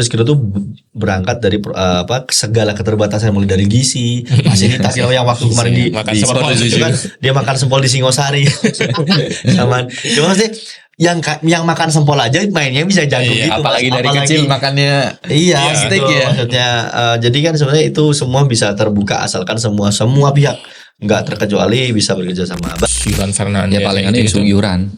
Rizky Ridho tuh berangkat dari segala keterbatasan, mulai dari gizi, fasilitas yang waktu kemarin di sekolah itu kan dia makan sempol di Singosari. Cuma sih yang makan sempol aja mainnya bisa jago gitu. Apalagi dari kecil makannya steak gitu, maksudnya. Jadi kan sebenarnya itu semua bisa terbuka asalkan semua pihak nggak terkecuali bisa bekerja sama. Yuran Fernandes ya paling aneh Yuran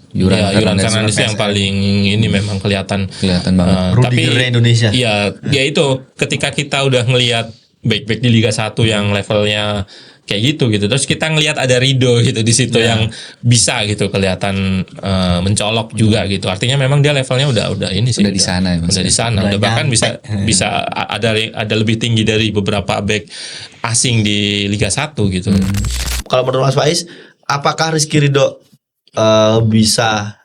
Fernandes yang paling ini memang kelihatan banget. Rudiger Indonesia. Iya, ya itu ketika kita udah ngelihat back di Liga 1 yang levelnya kayak gitu. Terus kita ngelihat ada Ridho gitu di situ yang bisa gitu kelihatan mencolok juga gitu. Artinya memang dia levelnya udah ini sih. Udah di sana. Udah bahkan bisa ada lebih tinggi dari beberapa back asing di Liga 1 gitu. Kalau menurut Mas Faiz, apakah Rizky Ridho bisa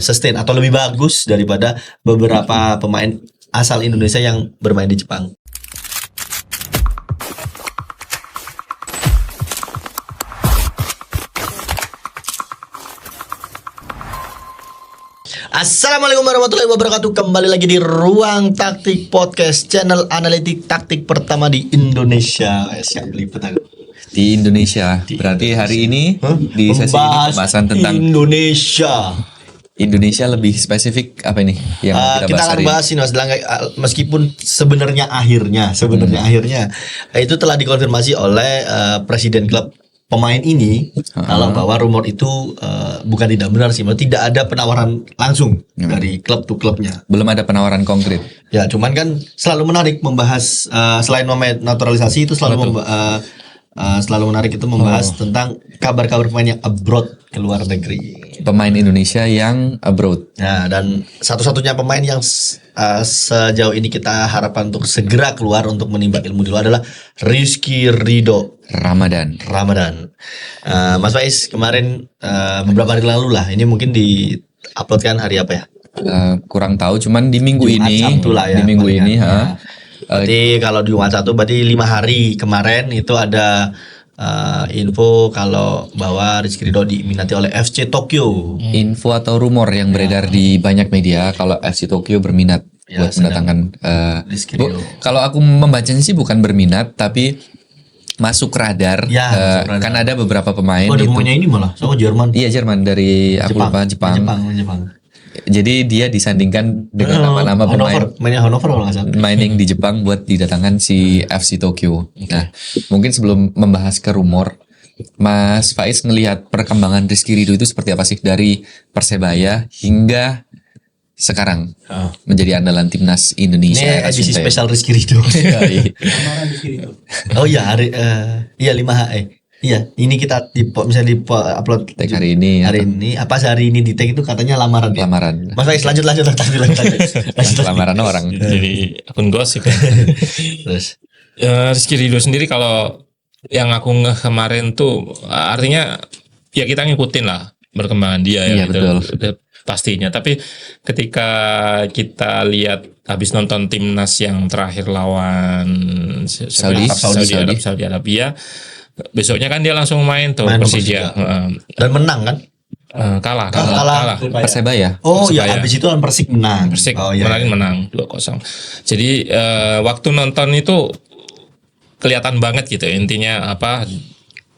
sustain atau lebih bagus daripada beberapa pemain asal Indonesia yang bermain di Jepang? Assalamualaikum warahmatullahi wabarakatuh. Kembali lagi di Ruang Taktik Podcast, channel analitik taktik pertama di Indonesia. Siap lipat di Indonesia. Berarti hari ini di sesi ini pembahasan tentang Indonesia lebih spesifik apa ini yang kita akan bahas ini Mas Delangga, meskipun sebenarnya akhirnya itu telah dikonfirmasi oleh presiden klub pemain ini kalau bahwa rumor itu bukan tidak benar sih, tidak ada penawaran langsung dari klub to klubnya. Belum ada penawaran konkret. Ya, cuman kan selalu menarik membahas selain naturalisasi itu selalu menarik itu membahas tentang kabar-kabar pemain yang abroad ke luar negeri. Pemain Indonesia yang abroad. Nah, dan satu-satunya pemain yang sejauh ini kita harapkan untuk segera keluar untuk menimba ilmu di luar adalah Rizky Ridho Ramadan. Mas Faiz kemarin beberapa hari lalu lah, ini mungkin di-uploadkan hari apa ya? Kurang tahu, cuman di minggu Jumat, ini. Sabtu lah ya, di minggu ini. Berarti kalau di Jumat 1 berarti 5 hari kemarin itu ada info kalau bahwa Rizky Ridho diminati oleh FC Tokyo. Info atau rumor yang beredar di banyak media kalau FC Tokyo berminat buat mendatangkan Rizky Ridho. Kalau aku membacanya sih bukan berminat tapi masuk radar. Kan ada beberapa pemain. Ada pemainnya ini malah sama Jerman. Iya, Jerman dari Jepang. Jadi dia disandingkan dengan nama-nama pemain Hannover kalau nggak salah. Mining di Jepang buat didatangkan si FC Tokyo. Nah, mungkin sebelum membahas ke rumor, Mas Faiz ngelihat perkembangan Rizky Ridho itu seperti apa sih dari Persebaya hingga sekarang menjadi andalan timnas Indonesia. Ini edisi spesial Rizky Ridho. Oh iya, hari 5H. Iya, ini kita misalnya upload hari ini. Apa sehari ini di tag itu katanya lamaran. Mas Faiz lanjut. Lamaran orang. Jadi akun gosip. Terus Rizky Ridho sendiri kalau yang aku kemarin tuh artinya ya kita ngikutin lah perkembangan dia ya. Iya, betul. Pastinya. Tapi ketika kita lihat habis nonton timnas yang terakhir lawan Saudi Arabia, besoknya kan dia langsung main Persija. Dan menang kan? Kalah. Persebaya. Habis itu lawan Persik menang. Menang 2-0. Jadi waktu nonton itu kelihatan banget gitu intinya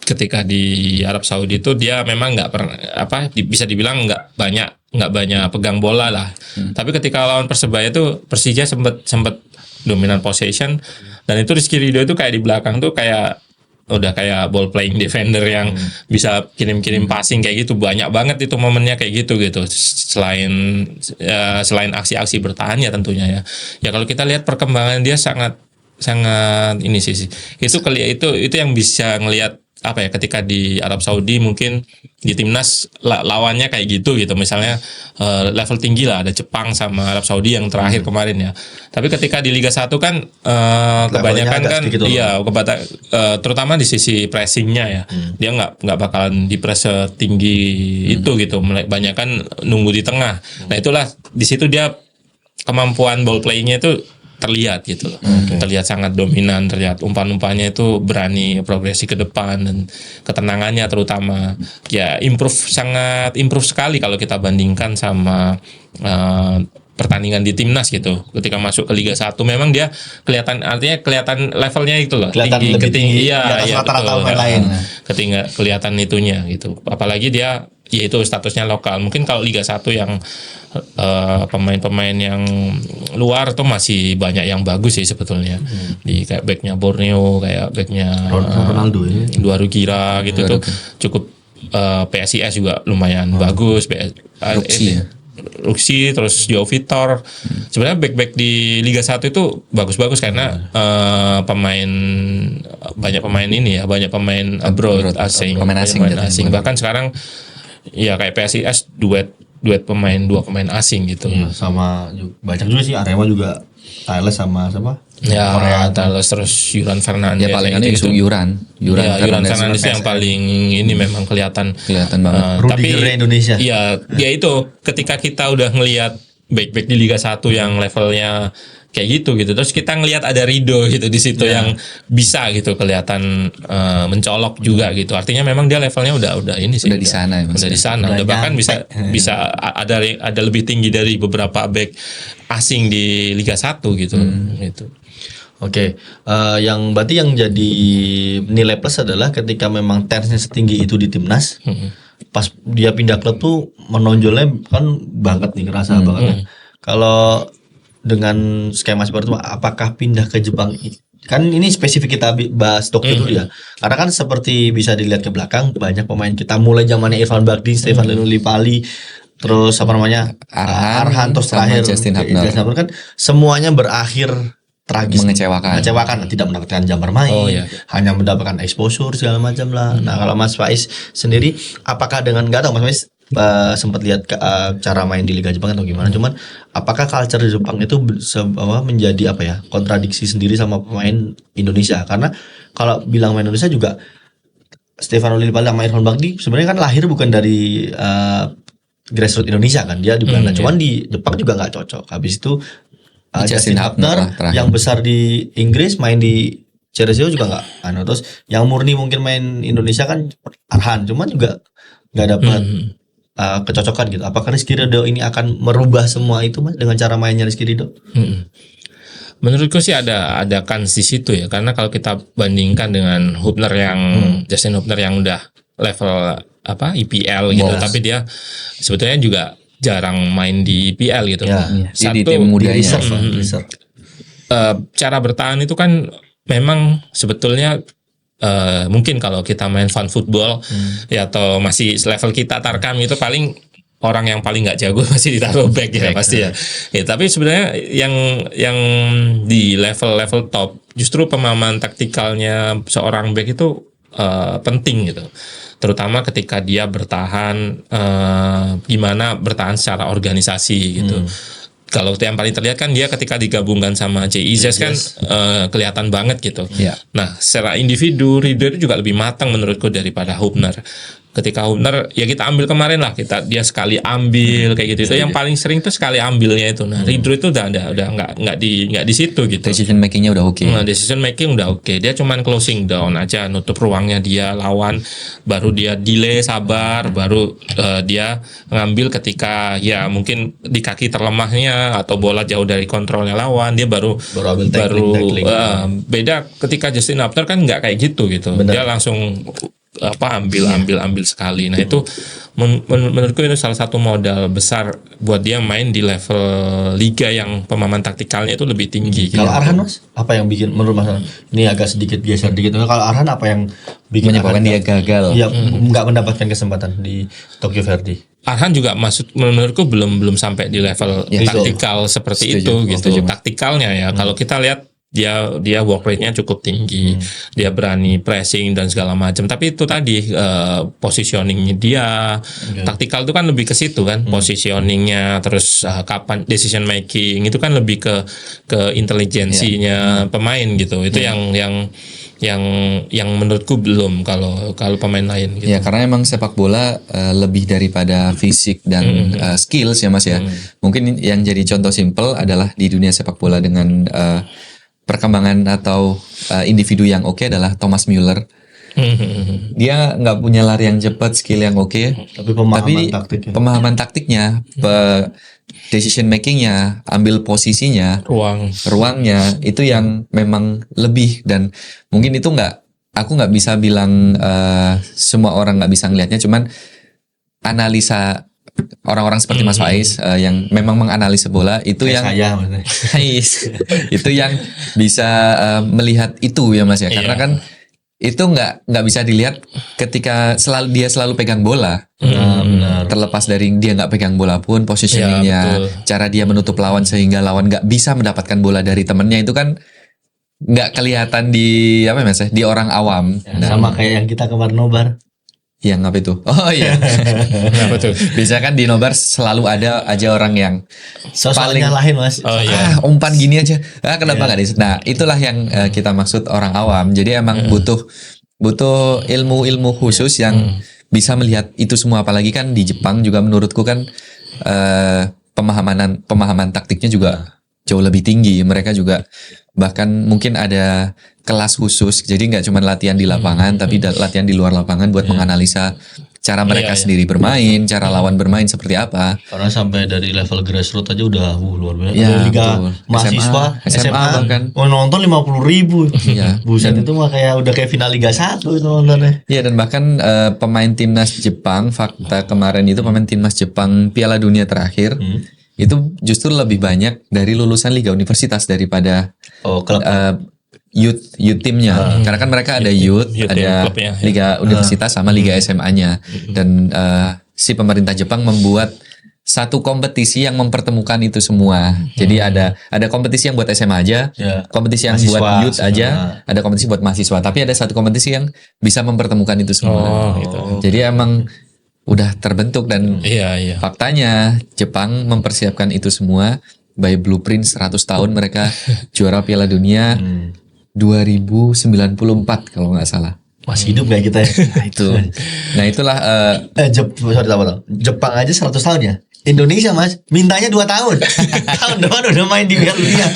ketika di Arab Saudi itu dia memang nggak pernah bisa dibilang nggak banyak pegang bola lah. Tapi ketika lawan Persebaya tuh Persija sempat dominan possession dan itu Rizky Ridho itu kayak di belakang tuh udah kayak ball playing defender yang bisa kirim-kirim passing kayak gitu. Banyak banget itu momennya kayak gitu selain aksi-aksi bertahannya tentunya ya. Ya kalau kita lihat perkembangan dia sangat ini sih. Itu yang bisa ngelihat ketika di Arab Saudi mungkin di timnas lawannya kayak gitu misalnya level tinggi lah, ada Jepang sama Arab Saudi yang terakhir kemarin ya. Tapi ketika di Liga 1 kan kebanyakan kan terutama di sisi pressingnya ya, dia nggak bakalan dipres setinggi itu gitu, kebanyakan nunggu di tengah. Nah itulah di situ dia kemampuan ball playnya itu terlihat gitu loh. Terlihat sangat dominan, terlihat umpan-umpannya itu berani progresi ke depan dan ketenangannya terutama improve sekali kalau kita bandingkan sama pertandingan di timnas gitu. Ketika masuk ke Liga 1 memang dia kelihatan levelnya itu loh. Kelihatan lebih tinggi Iya, di atas iya, rata-rata betul. pemain lain. Ketika kelihatan itunya gitu. Apalagi dia yaitu statusnya lokal. Mungkin kalau Liga 1 yang pemain-pemain yang luar tuh masih banyak yang bagus sih sebetulnya. Di kayak backnya Borneo, kayak backnya Ronaldo ya. Dua Rugira gitu tuh cukup PSIS juga lumayan bagus. Ruksi ya. Ruksi terus Joao Vitor. Sebenarnya back-back di Liga 1 itu bagus-bagus karena banyak pemain ini ya, banyak pemain abroad asing, pemain asing pemain datang. asing. Bahkan sekarang ya kayak PSIS dua pemain asing gitu. Iya, sama banyak juga sih Arema juga Thales sama siapa? Ya, Korea. Thales terus Yuran Fernandes. Ya paling gitu. itu Yuran Ya, Yuran Fernandes yang paling ini memang kelihatan banget. Rudigernya Indonesia. Iya, ya itu ketika kita udah ngelihat back-back di Liga 1 yang levelnya kayak gitu. Terus kita ngelihat ada Rido gitu di situ yang bisa gitu kelihatan mencolok juga gitu. Artinya memang dia levelnya udah ini sih. Udah di sana ya, Mas. Udah di sana. Udah Udah bahkan nyampe. bisa ada lebih tinggi dari beberapa back asing di Liga 1 gitu. Gitu. Oke, yang berarti yang jadi nilai plus adalah ketika memang tensinya setinggi itu di timnas, pas dia pindah klub tuh menonjolnya kan banget nih, kerasa banget ya. Kalau dengan skema seperti itu, apakah pindah ke Jepang? Kan ini spesifik kita bahas Tokyo dulu ya, karena kan seperti bisa dilihat ke belakang banyak pemain kita mulai zamannya Irfan Baghdin, Stefan Lillipali, terus apa namanya Arhan terus sama terakhir Justin Hubner. kan semuanya berakhir tragis, Mengecewakan, tidak mendapatkan jam bermain, Oh, iya. hanya mendapatkan exposure segala macam lah. Nah kalau Mas Faiz sendiri, apakah dengan nggak tahu Mas Faiz sempat lihat cara main di Liga Jepang atau gimana? Cuman apakah culture di Jepang itu menjadi apa ya kontradiksi sendiri sama pemain Indonesia? Karena kalau bilang main Indonesia juga Stefano Lillipali sama Irfan Baghdin sebenarnya kan lahir bukan dari grassroots Indonesia kan, dia di Belanda. Cuman di Jepang juga nggak cocok. Habis itu Justin Hubner yang besar di Inggris main di Ceresio juga nggak. Terus yang murni mungkin main Indonesia kan Arhan, cuman juga nggak dapat kecocokan gitu. Apakah Rizky Ridho ini akan merubah semua itu Mas dengan cara mainnya Rizky Ridho? Menurutku sih ada kans di situ ya, karena kalau kita bandingkan dengan Hubner yang Justin Hubner yang udah level IPL gitu, tapi dia sebetulnya juga jarang main di IPL gitu. Ya, di tim mudanya. Cara bertahan itu kan memang sebetulnya mungkin kalau kita main fun football ya atau masih level kita Tarkam itu paling orang yang paling nggak jago masih ditaruh back ya pasti ya. Tapi sebenarnya yang di level top justru pemahaman taktikalnya seorang back itu penting gitu. Terutama ketika dia bertahan gimana bertahan secara organisasi gitu. Kalau yang paling terlihat kan dia ketika digabungkan sama JIZ kan kelihatan banget gitu. Yeah. Nah, secara individu Ridho itu juga lebih matang menurutku daripada Hubner. Ketika Hubner ya kita ambil kemarin lah, dia sekali ambil kayak gitu. Itu yang paling sering tuh sekali ambilnya itu. Nah, Ridho itu udah nggak di situ gitu. Decision makingnya udah oke. Nah, decision making udah oke. Dia cuman closing down aja, nutup ruangnya dia lawan, baru dia delay sabar, baru dia ngambil ketika ya mungkin di kaki terlemahnya atau bola jauh dari kontrolnya lawan, dia baru tackling. Beda ketika Justin Hubner kan nggak kayak gitu. Benar. Dia langsung ambil sekali. Nah itu menurutku itu salah satu modal besar buat dia main di level liga yang pemahaman taktikalnya itu lebih tinggi. Kalau Arhan Mas, apa yang bikin menurut Mas? Ini agak sedikit geser dikit. Kalau Arhan apa yang bikin menyebabkan dia gagal? Iya, nggak mendapatkan kesempatan di Tokyo Verde. Arhan juga menurutku belum sampai di level taktikal seperti itu gitu. Taktikalnya ya kalau kita lihat dia work rate-nya cukup tinggi, dia berani pressing dan segala macam. Tapi itu tadi positioning-nya dia, taktikal itu kan lebih ke situ kan, positioning-nya, terus kapan decision making itu kan lebih ke intelijensinya pemain gitu. Itu yang menurutku belum kalau pemain lain gitu. Ya karena emang sepak bola lebih daripada fisik dan skills ya Mas ya. Mungkin yang jadi contoh simpel adalah di dunia sepak bola dengan perkembangan atau individu yang oke adalah Thomas Müller Dia nggak punya lari yang cepat, skill yang oke, Tapi pemahaman tapi taktiknya. pemahaman taktiknya, decision makingnya, ambil posisinya, ruangnya itu yang memang lebih. Dan mungkin itu aku nggak bisa bilang semua orang nggak bisa ngelihatnya, cuman analisa orang-orang seperti Mas Faiz yang memang menganalisa bola itu Kayak yang saya maksudnya. itu yang bisa melihat itu ya Mas ya, karena kan itu nggak bisa dilihat ketika dia selalu pegang bola. Benar. Terlepas dari dia nggak pegang bola pun, positioningnya, betul. cara dia menutup lawan sehingga lawan nggak bisa mendapatkan bola dari temennya, itu kan nggak kelihatan di apa ya Mas ya, di orang awam. Sama kayak yang kita kemarin nobar. Yang apa itu? Oh iya. Kenapa tuh? Biasanya kan di nobar selalu ada aja orang yang Sosok Paling- nyalahin Mas. Oh iya. umpan gini aja. Kenapa nggak Nah, itulah yang kita maksud orang awam. Jadi emang butuh ilmu khusus yang bisa melihat itu semua. Apalagi kan di Jepang juga menurutku kan pemahaman taktiknya juga jauh lebih tinggi. Mereka juga bahkan mungkin ada kelas khusus. Jadi nggak cuma latihan di lapangan, tapi latihan di luar lapangan buat menganalisa cara mereka sendiri bermain, cara lawan bermain seperti apa. Karena sampai dari level grassroots aja udah luar biasa. Ya, Ada liga betul. mahasiswa, SMA bahkan. mau nonton 50.000. Iya. Buset, itu mah kayak udah kayak final Liga 1 itu nontonnya. Iya, dan bahkan pemain timnas Jepang, fakta kemarin itu pemain timnas Jepang Piala Dunia terakhir itu justru lebih banyak dari lulusan liga universitas daripada Oh, klub. youth timnya. Karena kan mereka ada youth, youth ada team klubnya, ya. liga universitas sama liga SMA-nya. Dan si pemerintah Jepang membuat satu kompetisi yang mempertemukan itu semua. Jadi ada kompetisi yang buat SMA aja, Ya. kompetisi yang Mahasiswa, buat youth aja, semua. ada kompetisi buat mahasiswa. Tapi ada satu kompetisi yang bisa mempertemukan itu semua. Oh, gitu. Jadi emang udah terbentuk, dan Iya. faktanya Jepang mempersiapkan itu semua by blueprint 100 tahun mereka juara Piala Dunia 2094 kalau nggak salah. Masih hidup kayak kita ya. Nah itulah Jepang aja 100 tahun ya. Indonesia Mas mintanya 2 tahun. Tahun depan udah main di Piala Dunia.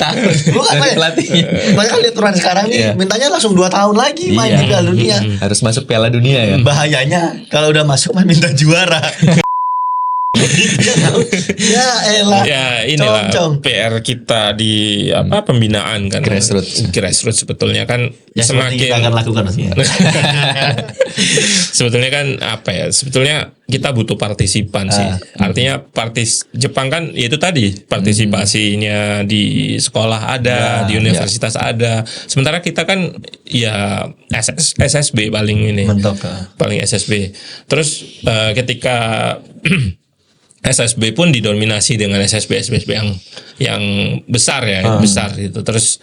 Bukan dari Mas. pelatihnya. Makanya lihat turun sekarang nih Iya. mintanya langsung 2 tahun lagi main di Piala Dunia. Harus masuk Piala Dunia ya. Bahayanya kalau udah masuk mah minta juara. Ya elah. Ya inilah Cong. PR kita di pembinaan kan. Grassroots sebetulnya kan Ya seperti kita akan lakukan Mas. sebetulnya kan sebetulnya kita butuh partisipan sih. Artinya Jepang kan ya itu tadi partisipasinya di sekolah ada, di universitas ada. Sementara kita kan ya SSB paling ini. Mentok. Paling SSB. Terus ketika SSB pun didominasi dengan SSB yang besar ya, besar gitu. Terus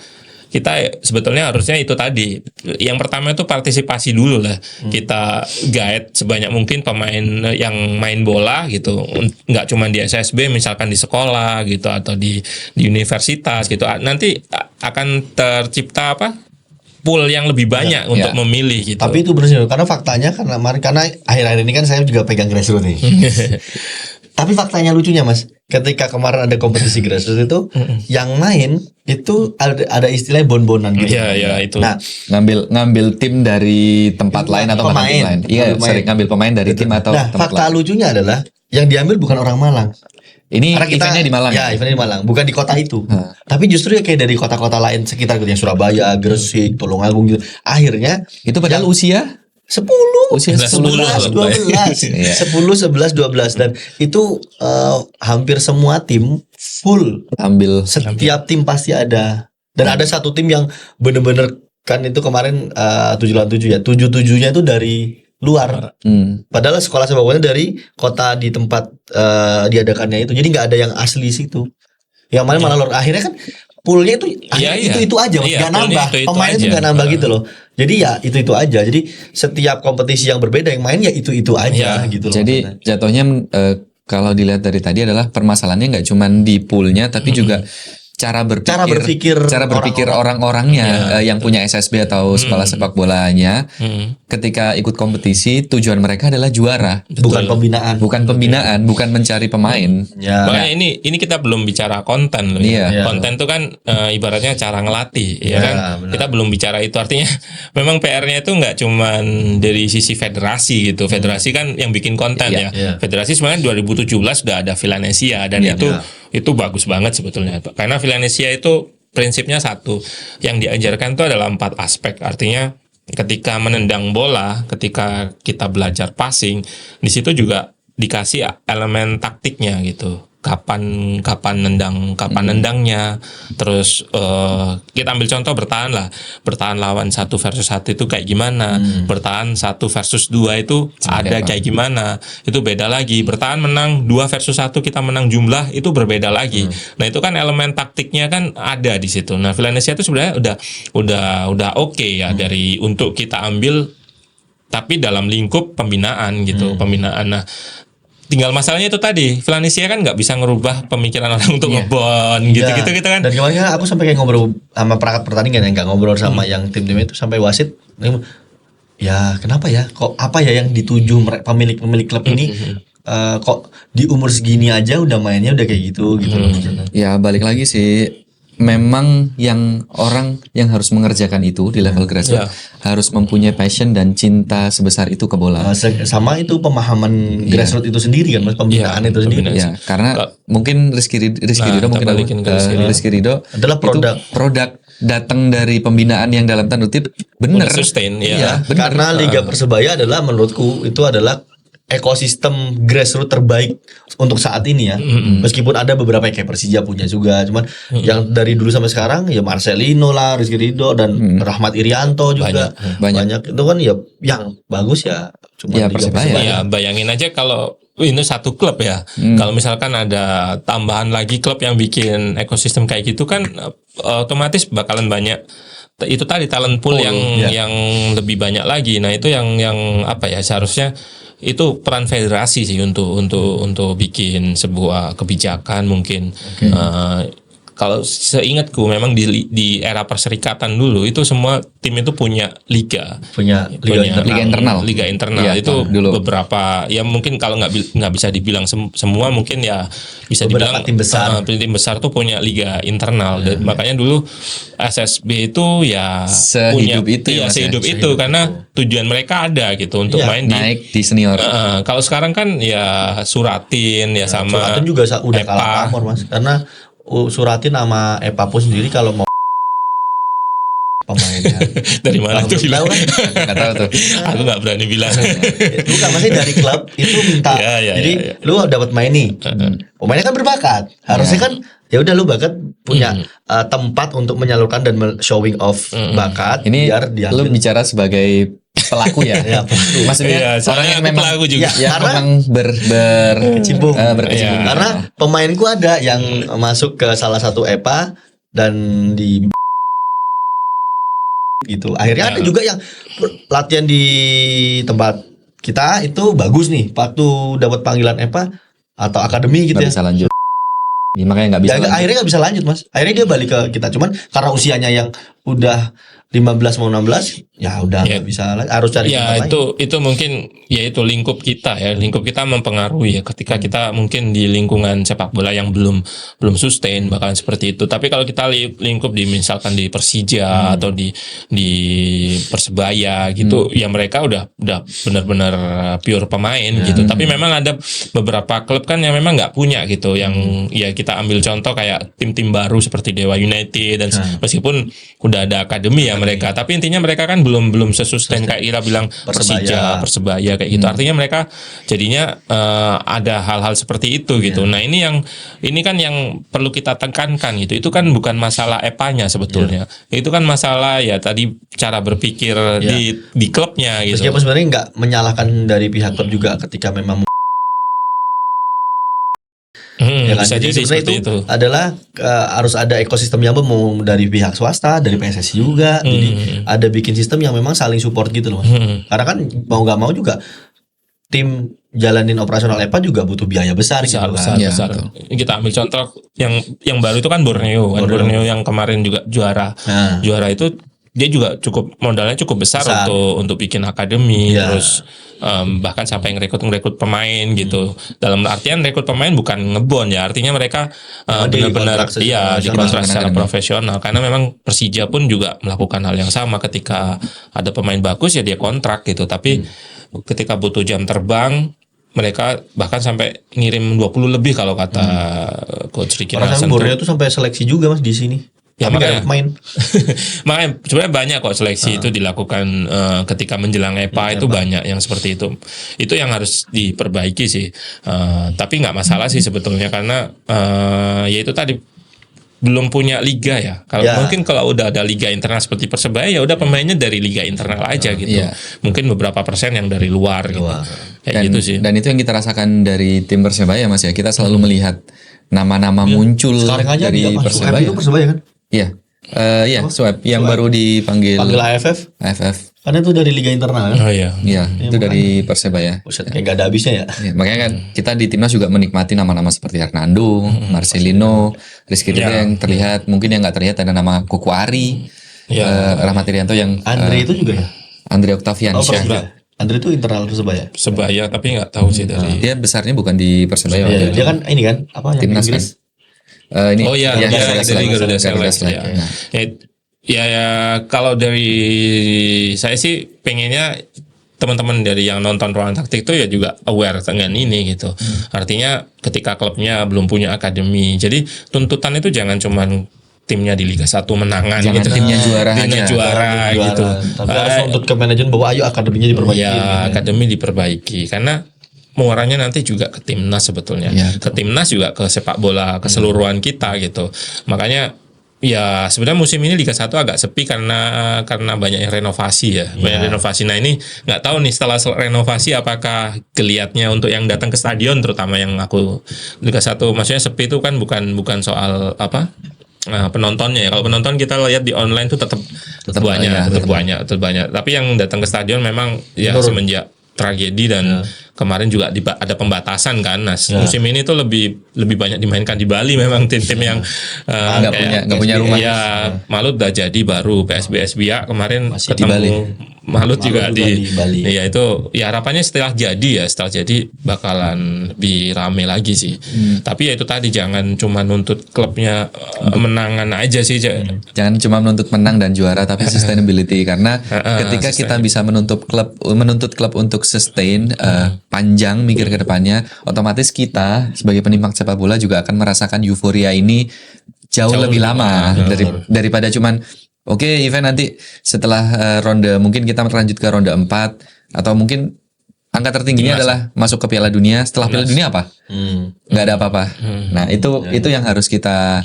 kita sebetulnya harusnya itu tadi. Yang pertama itu partisipasi dulu lah. Kita guide sebanyak mungkin pemain yang main bola gitu. Nggak cuma di SSB, misalkan di sekolah gitu atau di universitas gitu. Nanti akan tercipta pool yang lebih banyak untuk memilih gitu. Tapi itu benar karena faktanya karena akhir-akhir ini kan saya juga pegang grassroots nih. Tapi faktanya lucunya Mas, ketika kemarin ada kompetisi grassroots itu yang main itu ada istilahnya bon-bonan gitu. Iya itu. Nah, ngambil tim dari tempat lain atau pemain. tim lain. Iya, sering ngambil pemain dari tim atau tempat fakta lain. lucunya adalah yang diambil bukan orang Malang. Ini Karena eventnya di Malang. Ya, eventnya di Malang, bukan di kota itu. Tapi justru ya kayak dari kota-kota lain sekitar gitu, yang Surabaya, Gresik, Tulungagung gitu. Akhirnya Itu padahal usia 10, Usia 11, 12, Iya. 10, 11, 12 dan itu hampir semua tim full. ambil Setiap tim pasti ada. Dan ada satu tim yang bener-bener kan itu kemarin 787 ya. 77-nya itu dari luar. Padahal sekolah sepak bolanya dari kota di tempat diadakannya itu. Jadi nggak ada yang asli situ. Yang mana malah luar. Akhirnya kan poolnya itu itu aja, nggak nambah. Pemain itu nggak nambah gitu loh. Jadi ya itu aja. Jadi setiap kompetisi yang berbeda yang main ya itu aja gitu loh. Jadi jatuhnya kalau dilihat dari tadi adalah permasalahannya nggak cuma di poolnya, tapi juga cara Cara berpikir orang-orangnya yang punya SSB atau sekolah sepak bolanya ketika ikut kompetisi tujuan mereka adalah juara, bukan pembinaan. bukan mencari pemain. Ya. Makanya ini kita belum bicara konten loh. Iya. Ya. Konten tuh kan ibaratnya cara ngelatih, ya kan. benar. Kita belum bicara itu, artinya memang PR-nya itu nggak cuman dari sisi federasi gitu. Federasi kan yang bikin konten Iya. ya. Federasi sebenarnya 2017 sudah ada Villanesia dan itu bagus banget sebetulnya. Karena Villanesia itu prinsipnya satu, yang diajarkan itu adalah 4 aspek. Artinya ketika menendang bola, ketika kita belajar passing, di situ juga dikasih elemen taktiknya gitu. Kapan nendangnya. Terus kita ambil contoh bertahan lawan 1 versus 1 itu kayak gimana, bertahan 1 versus 2 itu ada kayak gimana, itu beda lagi. Bertahan menang 2 versus 1 kita menang jumlah itu berbeda lagi. Nah itu kan elemen taktiknya kan ada di situ. Nah Villanesia itu sebenarnya udah oke ya dari untuk kita ambil, tapi dalam lingkup pembinaan gitu, pembinaan. Nah tinggal masalahnya itu tadi, Villanesia kan nggak bisa ngerubah pemikiran orang untuk ngebon gitu-gitu kan. Dan kemarin kan aku sampai kayak ngobrol sama perangkat pertandingan, yang nggak ngobrol sama yang tim-tim itu, sampai wasit. Ya kenapa ya? Kok apa ya yang dituju pemilik klub ini? Kok di umur segini aja udah mainnya udah kayak gitu loh. Ya balik lagi sih, memang yang orang yang harus mengerjakan itu di level grassroots harus mempunyai passion dan cinta sebesar itu ke bola. Sama itu pemahaman grassroots itu sendiri kan, Mas, pembinaan itu sendiri. Ya, karena mungkin Rizky Ridho mungkin Rizky Ridho adalah produk datang dari pembinaan yang dalam tanda kutip benar. Sustain Iya, karena Liga Persebaya adalah menurutku itu adalah ekosistem grassroots terbaik untuk saat ini ya. Meskipun ada beberapa kayak Persija punya juga, cuman yang dari dulu sampai sekarang ya Marcelino lah, Rizky Ridho dan Rahmat Irianto juga banyak. Itu kan ya yang bagus ya cuma ya, Liga Persebaya. Ya bayangin aja kalau ini satu klub ya. Kalau misalkan ada tambahan lagi klub yang bikin ekosistem kayak gitu kan otomatis bakalan banyak itu tadi talent pool yang lebih banyak lagi. Nah, itu yang apa ya, seharusnya itu peran federasi sih untuk bikin sebuah kebijakan mungkin. Kalau seingatku memang di era perserikatan dulu itu semua tim itu punya liga liga internal ya, itu dulu. Beberapa ya mungkin kalau nggak bisa dibilang semua, mungkin ya bisa beberapa dibilang tim besar tuh punya liga internal. Dan makanya dulu SSB itu ya sehidup itu karena tujuan mereka ada gitu untuk main naik di senior. Kalau sekarang kan ya Suratin ya sama Suratin juga udah kalah pamor, Mas, karena Suratin sama Epa pun sendiri kalau mau pemainnya dari mana tuh bilang? Nggak tahu tuh. Aku nggak berani bilang. Bukan, maksudnya dari klub itu minta. Jadi lu dapat main nih, pemainnya kan berbakat. Harusnya kan ya udah lu bakat punya tempat untuk menyalurkan dan showing off bakat. Ini biar lu bicara sebagai pelaku ya. Pelaku. Maksudnya orang yang memang pelaku juga. yang memang berkecimpung. Karena pemainku ada yang masuk ke salah satu EPA dan di gitu. Akhirnya ada juga yang latihan di tempat kita itu bagus nih. Waktu dapat panggilan EPA atau akademi gitu, nggak bisa lanjut. Ya, makanya nggak bisa. Akhirnya nggak bisa lanjut, Mas. Akhirnya dia balik ke kita. Cuman karena usianya yang udah 15 mau 16, ya udah nggak bisa, harus cari ya itu mungkin ya itu lingkup kita mempengaruhi ya, ketika kita mungkin di lingkungan sepak bola yang belum sustain bakalan seperti itu. Tapi kalau kita lingkup di misalkan di Persija atau di Persebaya gitu, ya mereka udah benar-benar pure pemain gitu. Tapi memang ada beberapa klub kan yang memang nggak punya gitu, yang ya kita ambil contoh kayak tim-tim baru seperti Dewa United dan meskipun udah ada akademi ya mereka, tapi intinya mereka kan belum sesustain kayak Ira bilang Persebaya kayak gitu. Artinya mereka jadinya ada hal-hal seperti itu gitu. Nah, ini kan yang perlu kita tekankan gitu. Itu kan bukan masalah EPA-nya sebetulnya. Itu kan masalah ya tadi cara berpikir di klubnya gitu. Meskipun sebenarnya nggak menyalahkan dari pihak klub juga ketika memang ya kan? Bisa jadi seperti itu adalah harus ada ekosistem yang mau dari pihak swasta, dari PSSI juga. Jadi ada bikin sistem yang memang saling support gitu loh, Mas. Karena kan mau nggak mau juga tim jalanin operasional EPA juga butuh biaya besar gitu kan. besar. Ya, Kita ambil contoh yang baru itu kan Borneo. Borneo yang kemarin juga juara. Nah. Juara itu dia juga modalnya cukup besar. untuk bikin akademi, Ya. terus bahkan sampai ngerekrut pemain gitu. Dalam artian rekrut pemain bukan ngebon ya, artinya mereka benar-benar dikontrak secara profesional, karena memang Persija pun juga melakukan hal yang sama. Ketika ada pemain bagus ya dia kontrak gitu, tapi ketika butuh jam terbang mereka bahkan sampai ngirim 20 lebih kalau kata Coach Ricky Nelson. Borneo tuh sampai seleksi juga Mas di sini. Ya, Tapi makanya. nggak ada pemain. Makanya sebenarnya banyak kok seleksi itu dilakukan ketika menjelang EPA itu banyak yang seperti itu. Itu yang harus diperbaiki sih. Tapi nggak masalah sih sebetulnya, karena ya itu tadi belum punya liga ya. Mungkin kalau udah ada liga internal seperti Persebaya ya udah pemainnya dari liga internal aja gitu. Iya. Mungkin beberapa persen yang dari luar gitu. Kayak gitu sih. Dan itu yang kita rasakan dari tim Persebaya Mas ya. Kita selalu melihat nama-nama muncul Sekarang aja dari dia Persebaya. itu Persebaya kan? Iya. Swab yang baru dipanggil Panggil AFF. Karena itu dari liga internal kan? Oh iya. Iya, itu dari Persebaya. Buset, kayak gak ada habisnya ya. Ya, makanya kan kita di timnas juga menikmati nama-nama seperti Hernando, Marcelino, Rizky Ridho yang terlihat, mungkin yang nggak terlihat ada nama Koko Ari, Rahmat Irianto yang Andre itu juga ya? Andre Octaviansyah. Persebaya. Andre itu internal Persebaya. Persebaya tapi nggak tahu sih dari. Dia besarnya bukan di Persebaya. Iya, dia kan ini kan apa yang timnas kan. Inggris? Ini Oh iya, ya, dari Garuda Select. Select. Ya. Nah, Ya, kalau dari saya sih pengennya teman-teman dari yang nonton Ruang Taktik itu ya juga aware dengan ini gitu. Artinya ketika klubnya belum punya akademi, jadi tuntutan itu jangan cuman timnya di Liga 1 menangan jangan gitu. timnya juara Timnya aja. juara gitu. Tapi harus untuk ke manajemen bahwa ayo akademinya diperbaiki. Ya, akademi diperbaiki karena muaranya nanti juga ke timnas sebetulnya. Ya, ke timnas juga ke sepak bola keseluruhan kita gitu. Makanya ya sebenarnya musim ini Liga 1 agak sepi karena banyak yang renovasi ya. Banyak renovasi. Nah, ini nggak tahu nih setelah renovasi apakah geliatnya untuk yang datang ke stadion, terutama yang aku Liga 1 maksudnya sepi itu kan bukan soal apa? Penontonnya ya. Kalau penonton kita lihat di online tuh tetap banyak. Tapi yang datang ke stadion memang ya semenjak tragedi dan kemarin juga ada pembatasan kan. Nah, musim ini tuh lebih banyak dimainkan di Bali memang tim-tim yang nggak punya rumah. Ya, Malut udah jadi baru PSBS Biak kemarin Masih ketemu di Bali. Malut juga di Bali. Ya itu ya harapannya setelah jadi bakalan lebih rame lagi sih. Tapi ya itu tadi jangan cuma nuntut klubnya menangan aja sih. Jangan cuma menuntut menang dan juara, tapi sustainability, karena ketika kita bisa menuntut klub untuk sustain panjang mikir ke depannya, otomatis kita sebagai penikmat sepak bola juga akan merasakan euforia ini jauh lebih lama daripada cuman event nanti setelah ronde mungkin kita lanjut ke ronde 4 atau mungkin angka tertingginya adalah masuk ke Piala Dunia. Setelah Piala Dunia apa? Nggak ada apa-apa. Nah, itu yang harus kita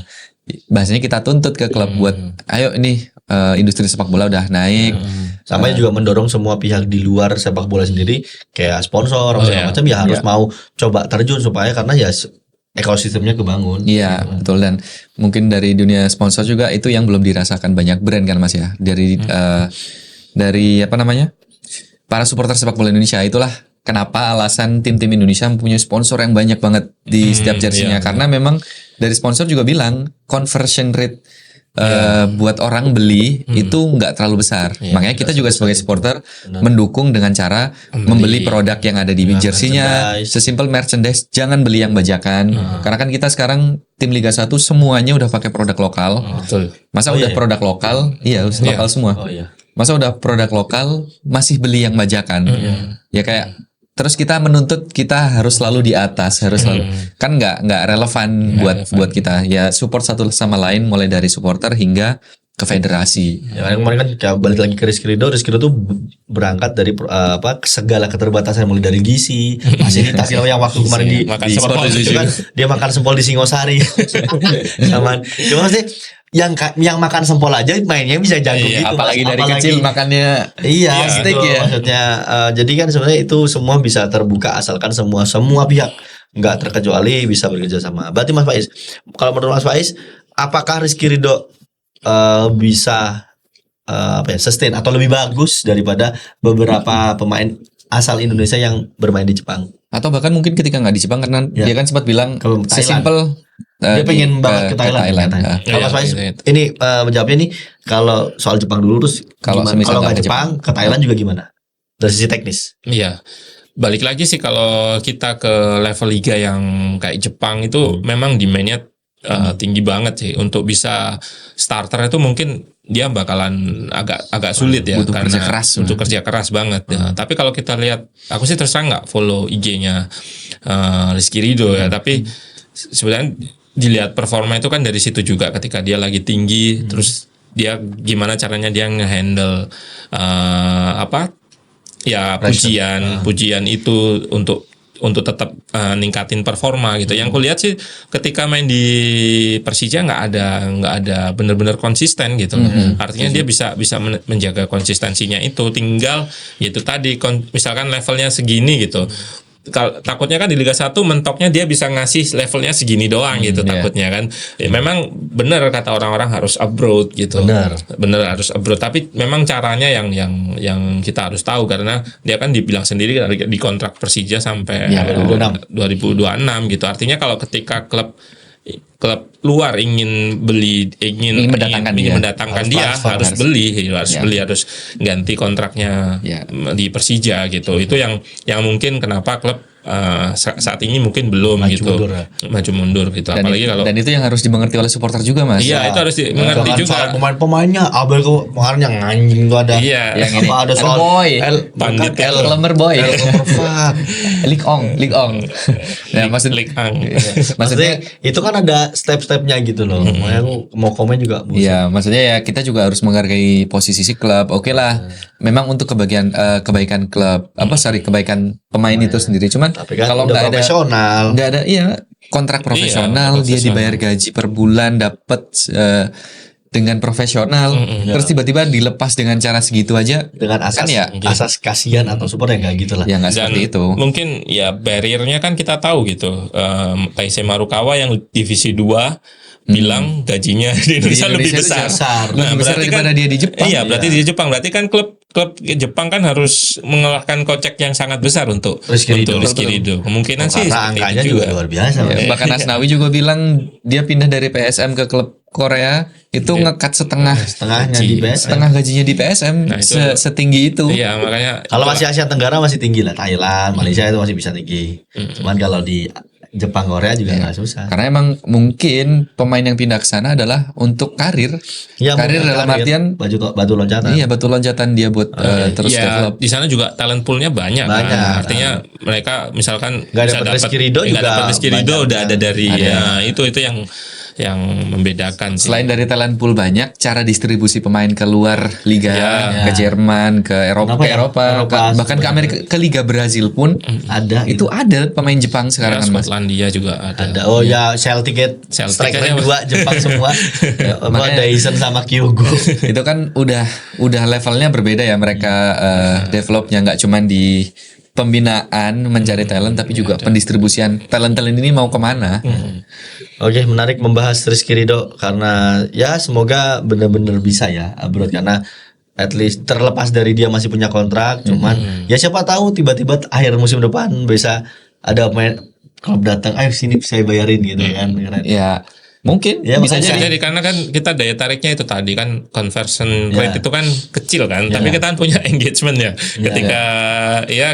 bahasanya kita tuntut ke klub buat ayo ini industri sepak bola udah naik. Sama juga mendorong semua pihak di luar sepak bola sendiri kayak sponsor atau segala macam ya harus mau coba terjun supaya karena ya ekosistemnya kebangun. Iya, betul. Dan mungkin dari dunia sponsor juga itu yang belum dirasakan banyak brand kan Mas ya. Dari apa namanya? Para supporter sepak bola Indonesia. Itulah kenapa alasan tim-tim Indonesia mempunyai sponsor yang banyak banget di setiap jersinya. Karena memang dari sponsor juga bilang conversion rate buat orang beli itu nggak terlalu besar. Makanya kita juga sebagai supporter mendukung dengan cara membeli produk yang ada di jersinya. Sesimpel merchandise, jangan beli yang bajakan. Karena kan kita sekarang tim Liga 1 semuanya udah pakai produk lokal. Masa udah produk lokal? Iya, lokal semua. Masa udah produk lokal masih beli yang bajakan? Ya kayak terus kita menuntut kita harus selalu di atas, harus selalu kan nggak relevan buat kita. Ya support satu sama lain mulai dari supporter hingga ke federasi. Ya kemarin kan kayak balik lagi ke Rizky Ridho tuh berangkat dari segala keterbatasan mulai dari gizi, fasilitas yang waktu kemarin di sempol itu kan dia makan sempol di Singosari. Zaman cuma sih yang makan sempol aja mainnya bisa jago gitu. Apalagi dari kecil makannya steak ya. Maksudnya jadi kan sebenarnya itu semua bisa terbuka asalkan semua pihak nggak terkecuali bisa bekerja sama. Berarti Mas Faiz, kalau menurut Mas Faiz, apakah Rizky Ridho bisa sustain atau lebih bagus daripada beberapa pemain asal Indonesia yang bermain di Jepang. Atau bahkan mungkin ketika nggak di Jepang karena Ya. dia kan sempat bilang Ke Thailand. sesimpel Dia pengen banget ke Thailand. Nah, Kalau Mas Faiz, Iya. ini menjawabnya nih kalau soal Jepang dulu terus Kalau gimana? semisal Kalau nggak nggak ke Jepang ke Thailand juga gimana? Dari sisi teknis. Iya. Balik lagi sih kalau kita ke level liga yang kayak Jepang itu memang demand-nya tinggi banget sih untuk bisa starter itu mungkin dia bakalan agak sulit ya Butuh karena kerja keras. butuh kerja keras banget ya. Tapi kalau kita lihat, aku sih terus terang nggak follow IG-nya Rizky Ridho ya, tapi sebenarnya dilihat performa itu kan dari situ juga ketika dia lagi tinggi, terus dia gimana caranya dia ngehandle pujian itu untuk tetap ningkatin performa gitu. Yang kulihat sih ketika main di Persija nggak ada benar-benar konsisten gitu. Artinya dia bisa menjaga konsistensinya itu. Tinggal yaitu tadi misalkan levelnya segini gitu. Takutnya kan di Liga 1 mentoknya dia bisa ngasih levelnya segini doang gitu takutnya kan. Ya, memang benar kata orang-orang harus abroad gitu. Benar harus abroad, tapi memang caranya yang kita harus tahu karena dia kan dibilang sendiri di kontrak Persija sampai 2026 gitu. Artinya kalau ketika klub luar ingin mendatangkan dia harus ganti kontraknya di Persija gitu. Itu yang mungkin kenapa klub saat ini mungkin belum maju mundur gitu. Apalagi kalau dan itu yang harus dimengerti oleh supporter juga, Mas. Iya, itu harus dimengerti juga. Soal pemain-pemainnya, Abel kemarin yang anjing tuh ada. Iya. Yang ini. Ada soal Boy. Pandit Lemmer Boy. Lik Ong. Nah, maksudnya itu kan ada step-stepnya gitu loh. Makanya aku mau komen juga. Iya, maksudnya ya kita juga harus menghargai posisi si klub. Oke lah, memang untuk kebaikan klub, kebaikan pemain itu sendiri. Cuman tapi kan kalau udah profesional, nggak ada kontrak profesional, dia dibayar gaji per bulan, dapat dengan profesional, terus tiba-tiba dilepas dengan cara segitu aja, dengan asas kan ya asas kasihan atau support yang kayak gitulah. Ya nggak seperti itu. Mungkin ya barriernya kan kita tahu gitu. Taisei Marukawa yang divisi 2 bilang gajinya di Indonesia lebih besar. Lebih besar daripada dia di Jepang. Iya, berarti di Jepang. Berarti kan klub Jepang kan harus mengeluarkan kocek yang sangat besar untuk Rizky Ridho. Kemungkinan sih angkanya juga luar biasa. Ya, bahkan Asnawi juga bilang dia pindah dari PSM ke klub Korea itu ngekat setengah gajinya di PSM. Nah, setinggi itu. Iya, makanya kalau masih Asia Tenggara masih tinggi lah, Thailand, Malaysia itu masih bisa tinggi. Cuman kalau di Jepang, Korea juga nggak susah. Karena emang mungkin pemain yang pindah ke sana adalah untuk karir. Ya, karir dalam artian batu loncatan. Iya, batu loncatan dia buat terus develop. Di sana juga talent poolnya banyak. Kan? Artinya mereka misalkan nggak dapat Rizky Ridho udah ada dari itu yang membedakan sih. Selain dari talent pool banyak, cara distribusi pemain ke luar liga, ke Jerman, ke Eropa, bahkan ke Amerika, ke Liga Brazil pun ada. Itu ada pemain Jepang sekarang, Mas. Skotlandia juga ada. Oh ya, Celtic striker 2 Jepang semua. Dyson sama Kyogo. Itu kan udah levelnya berbeda ya mereka developnya, nggak cuma di pembinaan mencari talent tapi juga pendistribusian talent ini mau kemana. Oke, menarik membahas Rizky Ridho karena ya semoga benar-benar bisa ya abroad, karena at least terlepas dari dia masih punya kontrak, cuman ya siapa tahu tiba-tiba akhir musim depan bisa ada pemain klub datang, ayo sini saya bayarin gitu kan. Ya mungkin ya, bisa jadi karena kan kita daya tariknya itu tadi kan conversion rate itu kan kecil kan, tapi kita kan punya engagement ya. Ketika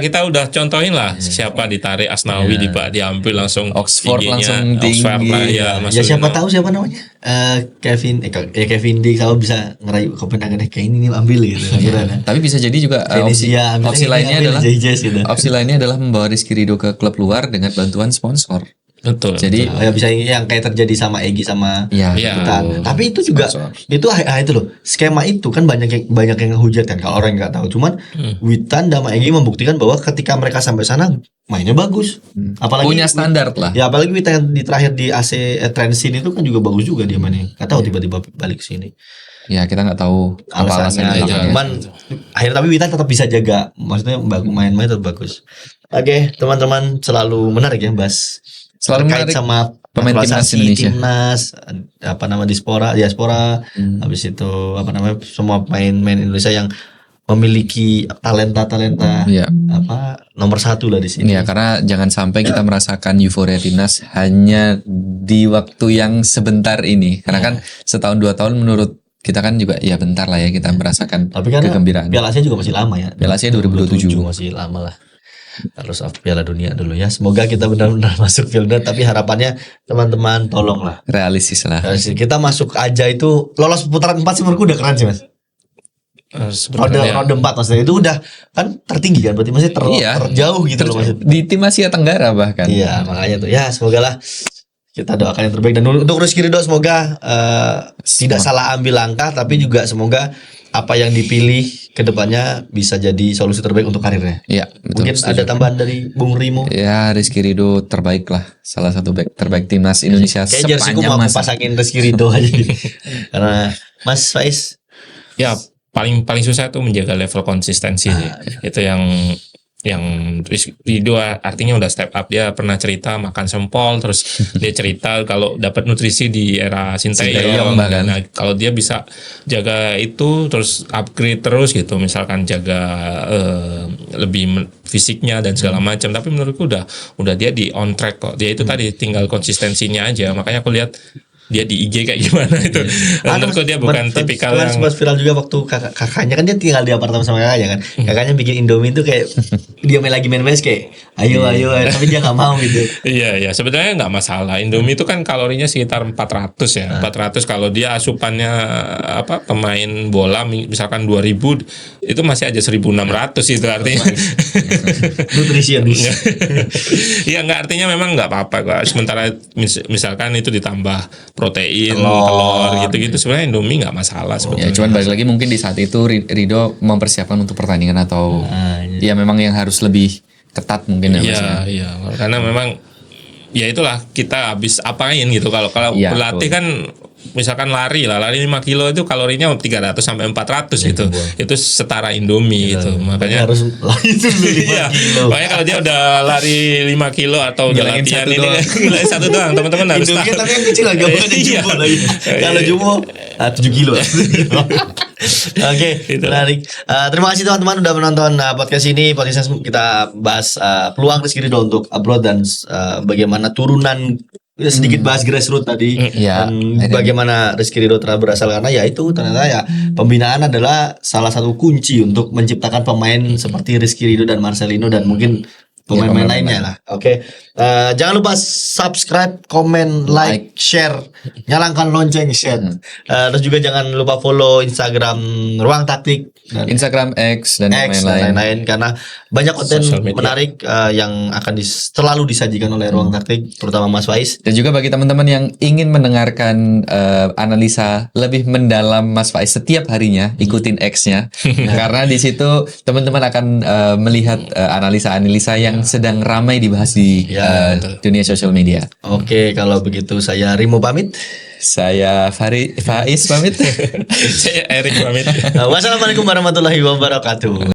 kita udah contohin lah siapa ditarik Asnawi diambil langsung Oxford IG-nya, langsung tinggi. Oxford lah, ya siapa tahu siapa namanya Kevin D kalau bisa ngerayu Copenhagen kayak ini nih ambil gitu. Tapi bisa jadi juga opsi lainnya adalah membawa Rizky Ridho ke klub luar dengan bantuan sponsor. Betul. Jadi bisa yang kayak terjadi sama Egy sama Witan. Tapi itu juga itu loh, skema itu kan banyak yang ngehujat kan kalau orang nggak tahu. Cuman Witan sama Egy membuktikan bahwa ketika mereka sampai sana mainnya bagus. Apalagi punya standar lah. Ya apalagi Witan yang di terakhir di AC Trensin itu kan juga bagus juga dia mainnya. Nggak tahu tiba-tiba balik ke sini. Ya kita nggak tahu alasannya. Cuman akhirnya tapi Witan tetap bisa jaga. Maksudnya main-main tetap bagus. Oke, teman-teman, selalu menarik ya bahas terkait sama pemain timnas diaspora, habis itu semua pemain Indonesia yang memiliki talenta-talenta Iya. nomor satu lah di sini. Iya, karena jangan sampai kita merasakan euforia timnas hanya di waktu yang sebentar ini. Karena kan setahun 2 tahun menurut kita kan juga ya bentar lah ya kita merasakan Tapi kan kegembiraan. Piala Asia juga masih lama ya. Piala Asia 2027. masih lama lah. Harus Piala Dunia dulu ya. Semoga kita benar-benar masuk Piala Dunia. Tapi harapannya teman-teman tolonglah. Realistis lah. Kita masuk aja itu lolos putaran 4 sih menurutku udah keren sih mas. Sebenarnya Ronde 4 maksudnya itu udah kan tertinggi kan. Berarti masih Iya. terjauh gitu loh maksudnya. Di tim Asia Tenggara bahkan. Iya makanya tuh ya semoga lah kita doakan yang terbaik dan untuk Rizky Ridho semoga tidak salah ambil langkah tapi juga semoga apa yang dipilih kedepannya bisa jadi solusi terbaik untuk karirnya. Iya, betul. Mungkin ada tambahan dari Bung Rimo. Ya, Rizky Ridho terbaik lah, salah satu back terbaik timnas Indonesia Kayak jersiku sepanjang mau aku masa. pasangin Rizky Ridho aja. Karena Mas Faiz ya paling susah tuh menjaga level konsistensi sih. Itu yang Ridho artinya udah step up. Dia pernah cerita makan sempol, terus dia cerita kalau dapat nutrisi di era Sinteyong Sinteyong. bahkan. Nah, kalau dia bisa jaga itu terus upgrade terus gitu, misalkan jaga lebih fisiknya dan segala macam. Tapi menurutku udah dia di on track kok. Dia itu tadi tinggal konsistensinya aja. Makanya aku lihat dia di IG kayak gimana itu. Menurutku dia bukan tipikal yang sempat viral juga waktu kakaknya kan dia tinggal di apartemen sama kakaknya kan. Kakaknya bikin Indomie tuh kayak dia lagi main PS kayak ayo tapi dia nggak mau gitu. Iya sebenarnya nggak masalah. Indomie itu kan kalorinya sekitar 400 ya. 400 kalau dia asupannya pemain bola misalkan 2000 itu masih aja 1600 itu artinya. Nutrisionis. Iya nggak artinya memang nggak apa-apa kok. Sementara misalkan itu ditambah protein, telur gitu-gitu sebenarnya Indomie nggak masalah Ya, sebetulnya. cuman balik lagi mungkin di saat itu Ridho mempersiapkan untuk pertandingan atau ya memang yang harus lebih ketat mungkin ya Mas. Iya, karena memang ya itulah kita habis apain gitu kalau Iya, berlatih kan misalkan lari 5 kilo itu kalorinya 300 sampai 400 gitu. Itu setara Indomie gitu. Makanya harus itu 5 iya, kilo. makanya kalau dia udah lari 5 kilo atau udah Ngilangin latihan satu ini doang. ngilangin satu doang, teman-teman harus Indomie tahu. tapi yang kecil lagi bukan yang Iya. jumbo lagi. Kalau jumbo 7 kilo. Oke, menarik. Terima kasih teman-teman udah menonton podcast ini. Podcast kita bahas peluang Rizky Ridho untuk abroad dan bagaimana turunan sedikit bahas grassroots tadi Iya. dan bagaimana Rizky Ridho berasal karena ya itu ternyata ya pembinaan adalah salah satu kunci untuk menciptakan pemain seperti Rizky Ridho dan Marcelino dan mungkin pemain-pemain lainnya lah. Oke. Jangan lupa subscribe, komen, like, share, nyalakan lonceng, share. Terus juga jangan lupa follow Instagram Ruang Taktik dan Instagram X dan yang X dan lain-lain. lain-lain karena banyak konten Social media. menarik yang akan selalu disajikan oleh Ruang Taktik terutama Mas Faiz. Dan juga bagi teman-teman yang ingin mendengarkan analisa lebih mendalam Mas Faiz setiap harinya, ikutin X-nya. Karena di situ teman-teman akan melihat analisa-analisa yang sedang ramai dibahas di dunia sosial media. Oke, kalau begitu saya Rimo pamit. Saya Faiz pamit. Saya Erik pamit. Wassalamualaikum warahmatullahi wabarakatuh.